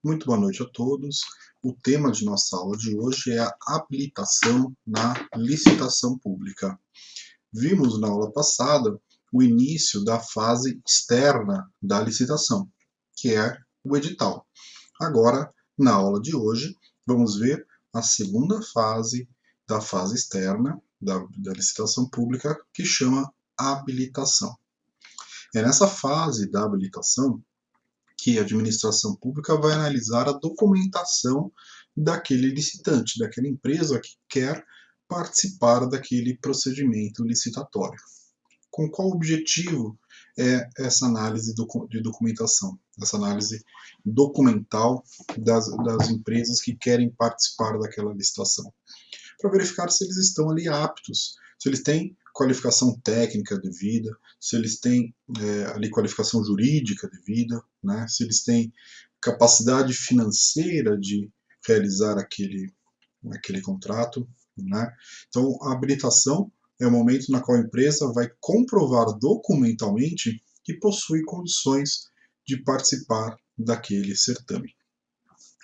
Muito boa noite a todos. O tema de nossa aula de hoje é a habilitação na licitação pública. Vimos na aula passada o início da fase externa da licitação, que é o edital. Agora, na aula de hoje, vamos ver a segunda fase da fase externa da licitação pública, que chama habilitação. É nessa fase da habilitação que a administração pública vai analisar a documentação daquele licitante, daquela empresa que quer participar daquele procedimento licitatório. Com qual objetivo é essa análise de documentação, essa análise documental das empresas que querem participar daquela licitação? Para verificar se eles estão ali aptos, se eles têm qualificação técnica devida, se eles têm ali qualificação jurídica devida, né? Se eles têm capacidade financeira de realizar aquele contrato, né? Então, a habilitação é o momento na qual a empresa vai comprovar documentalmente que possui condições de participar daquele certame.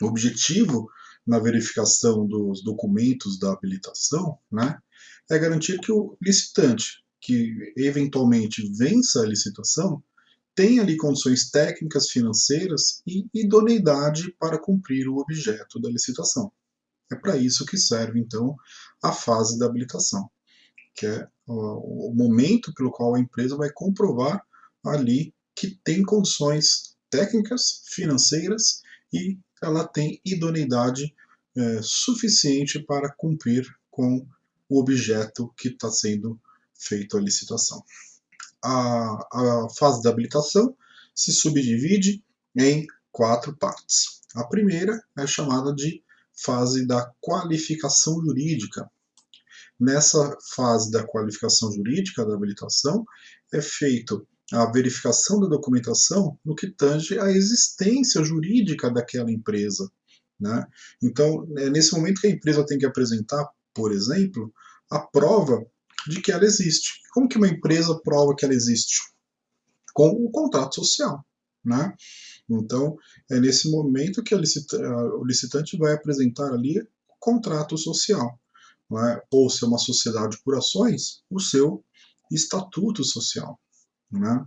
O objetivo na verificação dos documentos da habilitação, né, é garantir que o licitante, que eventualmente vença a licitação, tenha ali condições técnicas, financeiras e idoneidade para cumprir o objeto da licitação. É para isso que serve, então, a fase da habilitação, que é o momento pelo qual a empresa vai comprovar ali que tem condições técnicas, financeiras e ela tem idoneidade suficiente para cumprir com o objeto que está sendo feito a licitação. A fase da habilitação se subdivide em 4 partes. A primeira é chamada de fase da qualificação jurídica. Nessa fase da qualificação jurídica da habilitação, é feito a verificação da documentação no que tange à existência jurídica daquela empresa, né? Então, é nesse momento que a empresa tem que apresentar, por exemplo, a prova de que ela existe. Como que uma empresa prova que ela existe? Com o contrato social, né? Então, é nesse momento que o licitante vai apresentar ali o contrato social, né? Ou se é uma sociedade por ações, o seu estatuto social, né?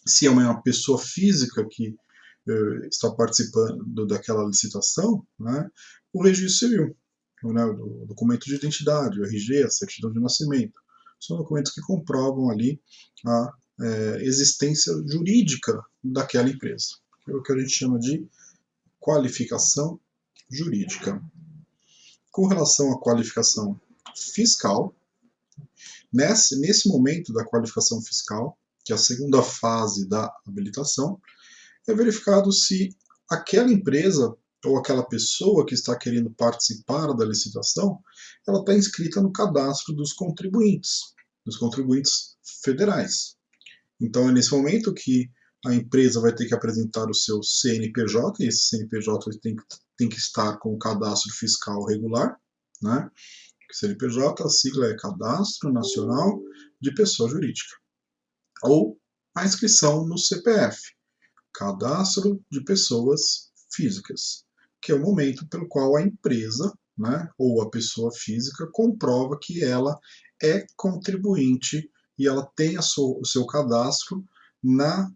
Se é uma pessoa física que está participando daquela licitação, né, o registro civil, né, o documento de identidade, o RG, a certidão de nascimento. São documentos que comprovam ali a existência jurídica daquela empresa. É o que a gente chama de qualificação jurídica. Com relação à qualificação fiscal, nesse momento da qualificação fiscal, que é a segunda fase da habilitação, é verificado se aquela empresa ou aquela pessoa que está querendo participar da licitação, ela está inscrita no cadastro dos contribuintes federais. Então é nesse momento que a empresa vai ter que apresentar o seu CNPJ, e esse CNPJ tem que estar com o cadastro fiscal regular, né? CNPJ, a sigla é Cadastro Nacional de Pessoa Jurídica. Ou a inscrição no CPF, Cadastro de Pessoas Físicas, que é o momento pelo qual a empresa, né, ou a pessoa física comprova que ela é contribuinte e ela tem o seu cadastro na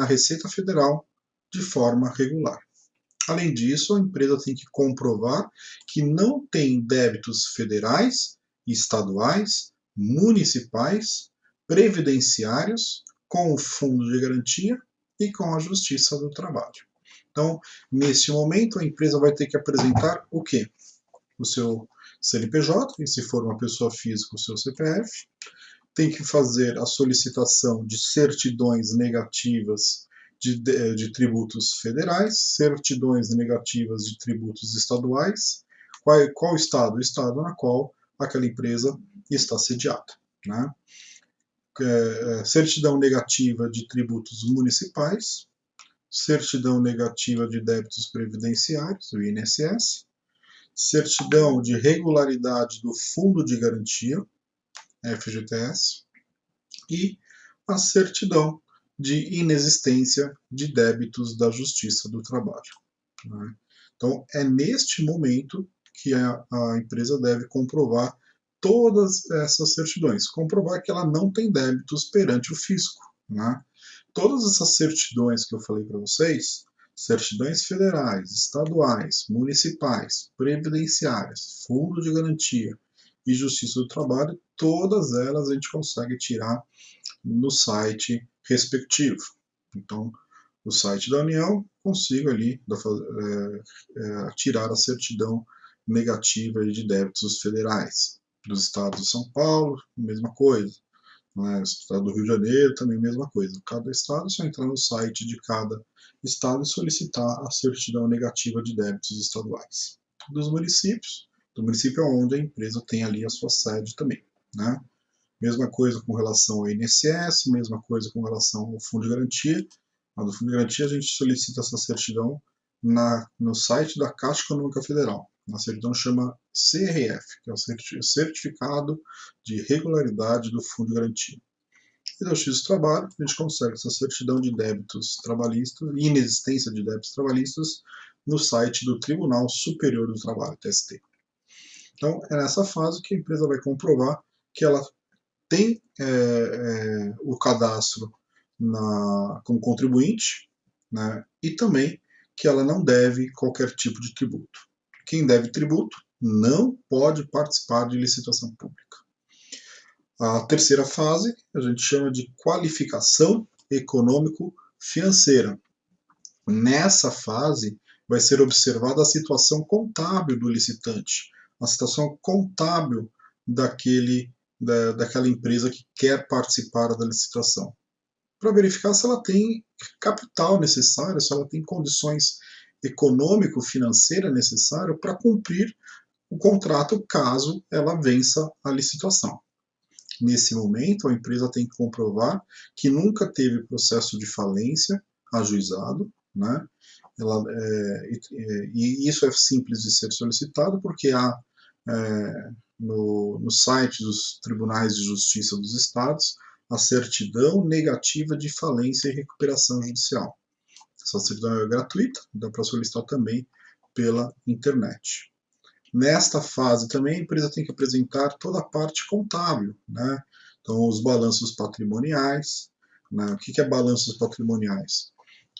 Receita Federal de forma regular. Além disso, a empresa tem que comprovar que não tem débitos federais, estaduais, municipais, previdenciários, com o Fundo de Garantia e com a Justiça do Trabalho. Então, nesse momento, a empresa vai ter que apresentar o quê? O seu CNPJ, e se for uma pessoa física, o seu CPF. Tem que fazer a solicitação de certidões negativas de tributos federais, certidões negativas de tributos estaduais. Qual estado? O estado na qual aquela empresa está sediada, né? Certidão negativa de tributos municipais, certidão negativa de débitos previdenciários, o INSS, certidão de regularidade do Fundo de Garantia, FGTS, e a certidão de inexistência de débitos da Justiça do Trabalho. né? Então, é neste momento que a empresa deve comprovar todas essas certidões, comprovar que ela não tem débitos perante o fisco, né? Todas essas certidões que eu falei para vocês, certidões federais, estaduais, municipais, previdenciárias, fundo de garantia e justiça do trabalho, todas elas a gente consegue tirar no site respectivo. Então, no site da União, consigo ali tirar a certidão negativa de débitos federais. Dos estados de São Paulo, mesma coisa. No estado do Rio de Janeiro, também mesma coisa. Cada estado é só entrar no site de cada estado e solicitar a certidão negativa de débitos estaduais. Dos municípios, do município onde a empresa tem ali a sua sede também, né? Mesma coisa com relação ao INSS, mesma coisa com relação ao Fundo de Garantia. A do Fundo de Garantia a gente solicita essa certidão no site da Caixa Econômica Federal. A certidão chama CRF, que é o Certificado de Regularidade do Fundo de Garantia. E da Justiça do Trabalho, a gente consegue essa certidão de débitos trabalhistas, inexistência de débitos trabalhistas, no site do Tribunal Superior do Trabalho, TST. Então, é nessa fase que a empresa vai comprovar que ela tem o cadastro como contribuinte, né, e também que ela não deve qualquer tipo de tributo. Quem deve tributo não pode participar de licitação pública. A terceira fase a gente chama de qualificação econômico-financeira. Nessa fase vai ser observada a situação contábil do licitante, a situação contábil daquela empresa que quer participar da licitação, para verificar se ela tem capital necessário, se ela tem condições econômico-financeiras necessárias para cumprir o contrato caso ela vença a licitação. Nesse momento, a empresa tem que comprovar que nunca teve processo de falência ajuizado, né? E isso é simples de ser solicitado porque há no site dos tribunais de justiça dos estados a certidão negativa de falência e recuperação judicial. Essa certidão é gratuita, dá para solicitar também pela internet. Nesta fase também a empresa tem que apresentar toda a parte contábil, né? Então, os balanços patrimoniais. Né? O que é balanços patrimoniais?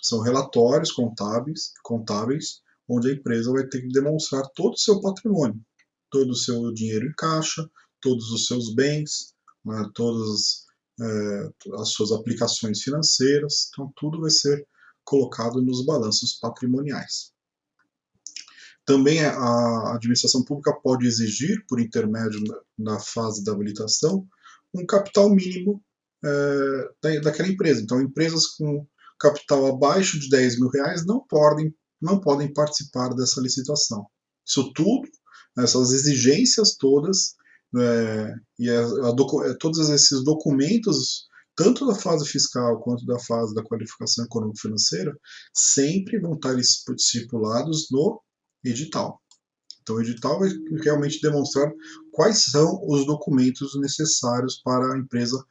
São relatórios contábeis, onde a empresa vai ter que demonstrar todo o seu patrimônio, todo o seu dinheiro em caixa, todos os seus bens, né? Todas as suas aplicações financeiras. Então, tudo vai ser colocado nos balanços patrimoniais. Também a administração pública pode exigir, por intermédio na fase da habilitação, um capital mínimo daquela empresa. Então, empresas com capital abaixo de 10 mil reais não podem participar dessa licitação. Isso tudo, essas exigências todas, todos esses documentos, tanto da fase fiscal quanto da fase da qualificação econômico-financeira, sempre vão estar estipulados no edital. Então, o edital vai realmente demonstrar quais são os documentos necessários para a empresa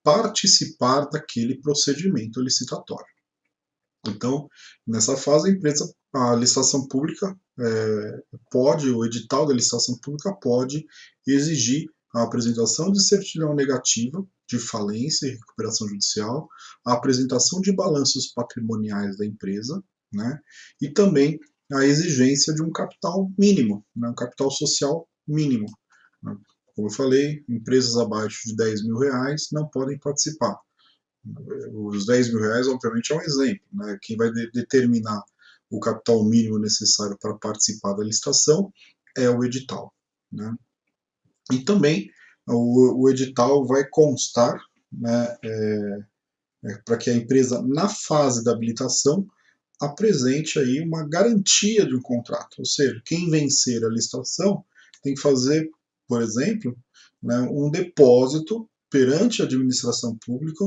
participar daquele procedimento licitatório. Então, nessa fase, a licitação pública o edital da licitação pública pode exigir a apresentação de certidão negativa de falência e recuperação judicial, a apresentação de balanços patrimoniais da empresa, né, e também a exigência de um capital mínimo, né, um capital social mínimo. Né. Como eu falei, empresas abaixo de 10 mil reais não podem participar. Os 10 mil reais, obviamente, é um exemplo. Né? Quem vai determinar o capital mínimo necessário para participar da licitação é o edital. Né? E também o edital vai constar, né, para que a empresa, na fase da habilitação, apresente aí uma garantia de um contrato. Ou seja, quem vencer a licitação tem que fazer, por exemplo, né, um depósito perante a administração pública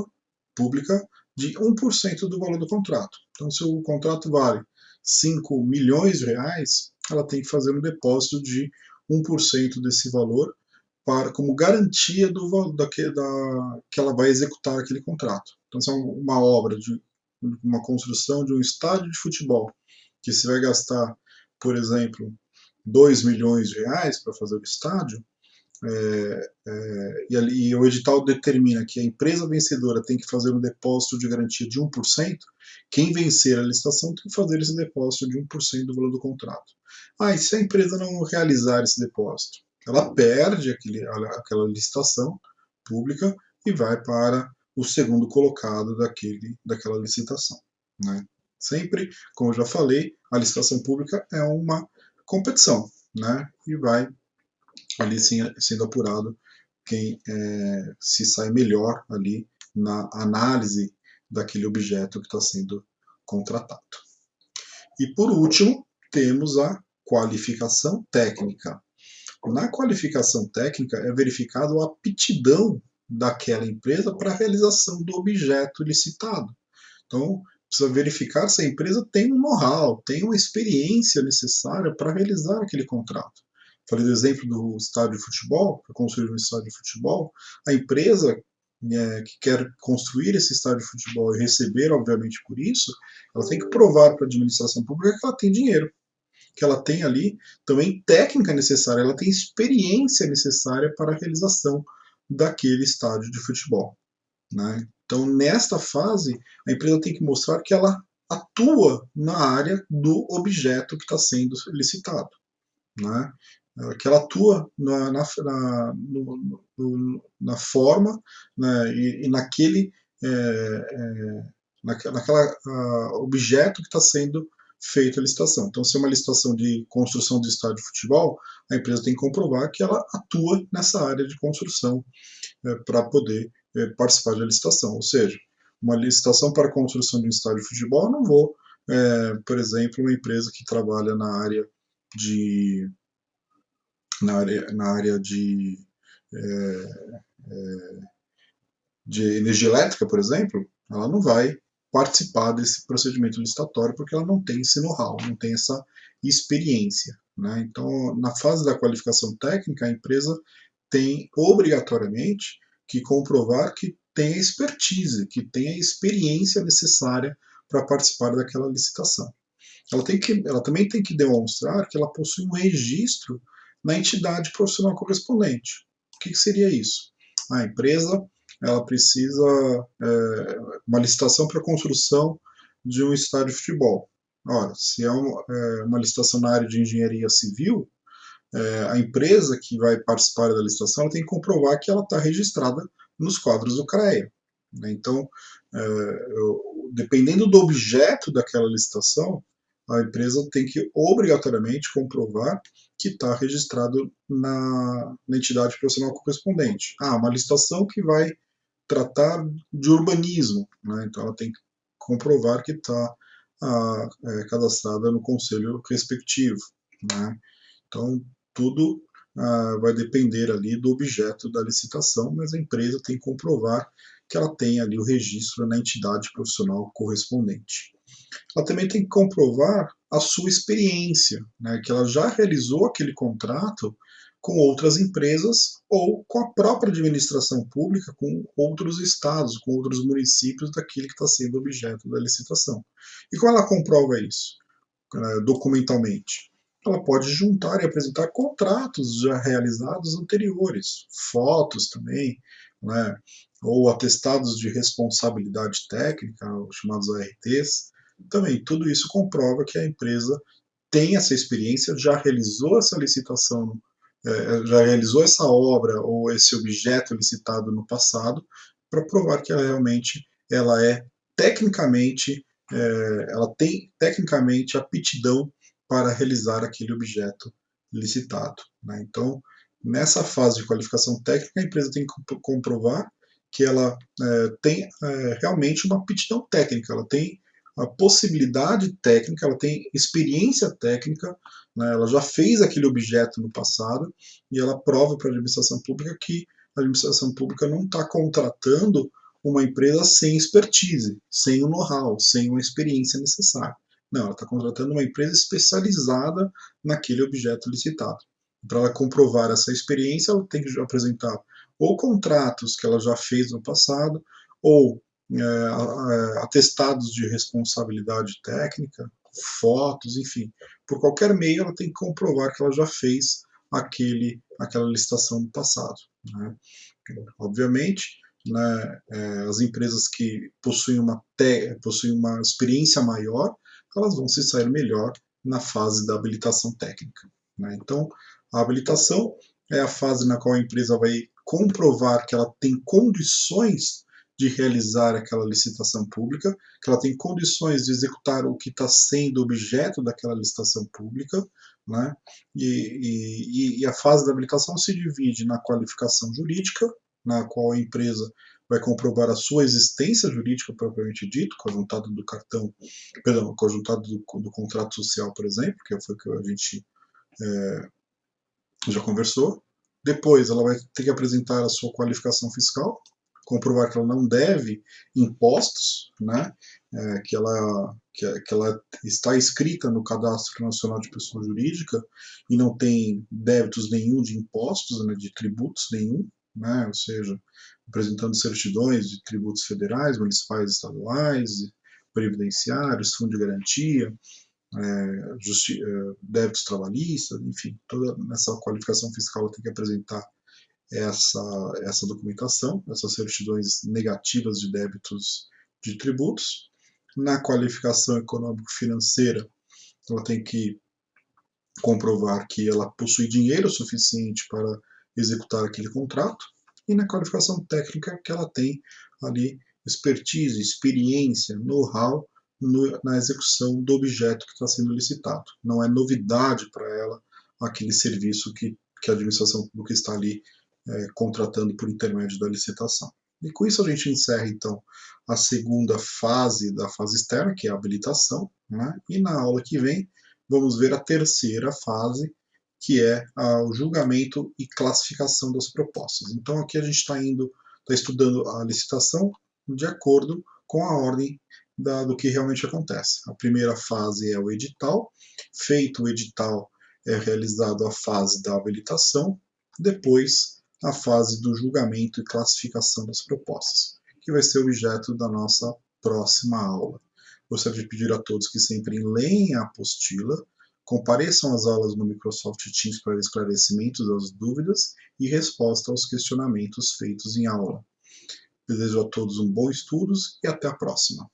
de 1% do valor do contrato. Então, se o contrato vale 5 milhões de reais, ela tem que fazer um depósito de 1% desse valor como garantia que ela vai executar aquele contrato. Então, se é uma obra uma construção de um estádio de futebol, que se vai gastar, por exemplo, 2 milhões de reais para fazer o estádio, e o edital determina que a empresa vencedora tem que fazer um depósito de garantia de 1%, quem vencer a licitação tem que fazer esse depósito de 1% do valor do contrato. E se a empresa não realizar esse depósito? Ela perde aquela licitação pública e vai para o segundo colocado daquela licitação. Né? Sempre, como eu já falei, a licitação pública é uma competição, né? E vai ali sendo apurado quem se sai melhor ali na análise daquele objeto que está sendo contratado. E por último, temos a qualificação técnica. Na qualificação técnica é verificado a aptidão daquela empresa para a realização do objeto licitado. Então, precisa verificar se a empresa tem um know-how, tem uma experiência necessária para realizar aquele contrato. Falei do exemplo do estádio de futebol, para construir um estádio de futebol, a empresa que quer construir esse estádio de futebol e receber, obviamente, por isso, ela tem que provar para a administração pública que ela tem dinheiro, que ela tem ali também técnica necessária, ela tem experiência necessária para a realização daquele estádio de futebol. Né? Então, nesta fase, a empresa tem que mostrar que ela atua na área do objeto que está sendo licitado. Né? Que ela atua na forma, né, e naquele naquela objeto que está sendo feita a licitação. Então, se é uma licitação de construção de estádio de futebol, a empresa tem que comprovar que ela atua nessa área de construção para poder participar da licitação. Ou seja, uma licitação para a construção de um estádio de futebol, eu não vou, por exemplo, uma empresa que trabalha na área de de energia elétrica, por exemplo, ela não vai participar desse procedimento licitatório porque ela não tem esse know-how, não tem essa experiência. Né? Então, na fase da qualificação técnica, a empresa tem obrigatoriamente que comprovar que tem a expertise, que tem a experiência necessária para participar daquela licitação. Ela também tem que demonstrar que ela possui um registro na entidade profissional correspondente. O que seria isso? A empresa ela precisa uma licitação para a construção de um estádio de futebol. Ora, se é uma licitação na área de engenharia civil, a empresa que vai participar da licitação ela tem que comprovar que ela está registrada nos quadros do CREA. Né? Então, dependendo do objeto daquela licitação, a empresa tem que obrigatoriamente comprovar que está registrado na entidade profissional correspondente. Uma licitação que vai tratar de urbanismo, né? Então ela tem que comprovar que está cadastrada no conselho respectivo. Né? Então, tudo vai depender ali do objeto da licitação, mas a empresa tem que comprovar que ela tem ali o registro na entidade profissional correspondente. Ela também tem que comprovar a sua experiência, né, que ela já realizou aquele contrato com outras empresas ou com a própria administração pública, com outros estados, com outros municípios daquele que está sendo objeto da licitação. E como ela comprova isso? Documentalmente? Ela pode juntar e apresentar contratos já realizados anteriores, fotos também, né, ou atestados de responsabilidade técnica, os chamados ARTs. Também tudo isso comprova que a empresa tem essa experiência, já realizou essa licitação, já realizou essa obra ou esse objeto licitado no passado, para provar que ela realmente ela é tecnicamente, ela tem tecnicamente aptidão para realizar aquele objeto licitado. Né? Então, nessa fase de qualificação técnica, a empresa tem que comprovar que ela tem realmente uma aptidão técnica, ela tem a possibilidade técnica, ela tem experiência técnica, né, ela já fez aquele objeto no passado e ela prova para a administração pública que a administração pública não está contratando uma empresa sem expertise, sem o know-how, sem uma experiência necessária. Não, ela está contratando uma empresa especializada naquele objeto licitado. Para ela comprovar essa experiência, ela tem que apresentar ou contratos que ela já fez no passado, ou atestados de responsabilidade técnica, fotos, enfim. Por qualquer meio, ela tem que comprovar que ela já fez aquela licitação no passado, né? Obviamente, né, as empresas que possuem uma experiência maior, elas vão se sair melhor na fase da habilitação técnica, né? Então, a habilitação é a fase na qual a empresa vai comprovar que ela tem condições de realizar aquela licitação pública, que ela tem condições de executar o que está sendo objeto daquela licitação pública, né? E a fase da habilitação se divide na qualificação jurídica, na qual a empresa vai comprovar a sua existência jurídica propriamente dito, conjuntado do cartão, perdão, conjuntado do contrato social, por exemplo, que foi o que a gente já conversou. Depois, ela vai ter que apresentar a sua qualificação fiscal, comprovar que ela não deve impostos, né? Que ela está inscrita no Cadastro Nacional de Pessoa Jurídica e não tem débitos nenhum de impostos, né, de tributos nenhum, né? Ou seja, apresentando certidões de tributos federais, municipais, estaduais, previdenciários, fundo de garantia, débitos trabalhistas, enfim, toda essa qualificação fiscal ela tem que apresentar essa documentação, essas certidões negativas de débitos de tributos. Na qualificação econômico-financeira, ela tem que comprovar que ela possui dinheiro suficiente para executar aquele contrato. E na qualificação técnica, que ela tem ali expertise, experiência, know-how na execução do objeto que está sendo licitado. Não é novidade para ela aquele serviço que a administração pública está ali contratando por intermédio da licitação. E com isso a gente encerra então a segunda fase da fase externa, que é a habilitação, né? E na aula que vem vamos ver a terceira fase, que é o julgamento e classificação das propostas. Então aqui a gente está estudando a licitação de acordo com a ordem do que realmente acontece. A primeira fase é o edital. Feito o edital, é realizado a fase da habilitação, depois a fase do julgamento e classificação das propostas, que vai ser objeto da nossa próxima aula. Gostaria de pedir a todos que sempre leem a apostila, compareçam às aulas no Microsoft Teams para esclarecimento das dúvidas e resposta aos questionamentos feitos em aula. Desejo a todos um bom estudos e até a próxima.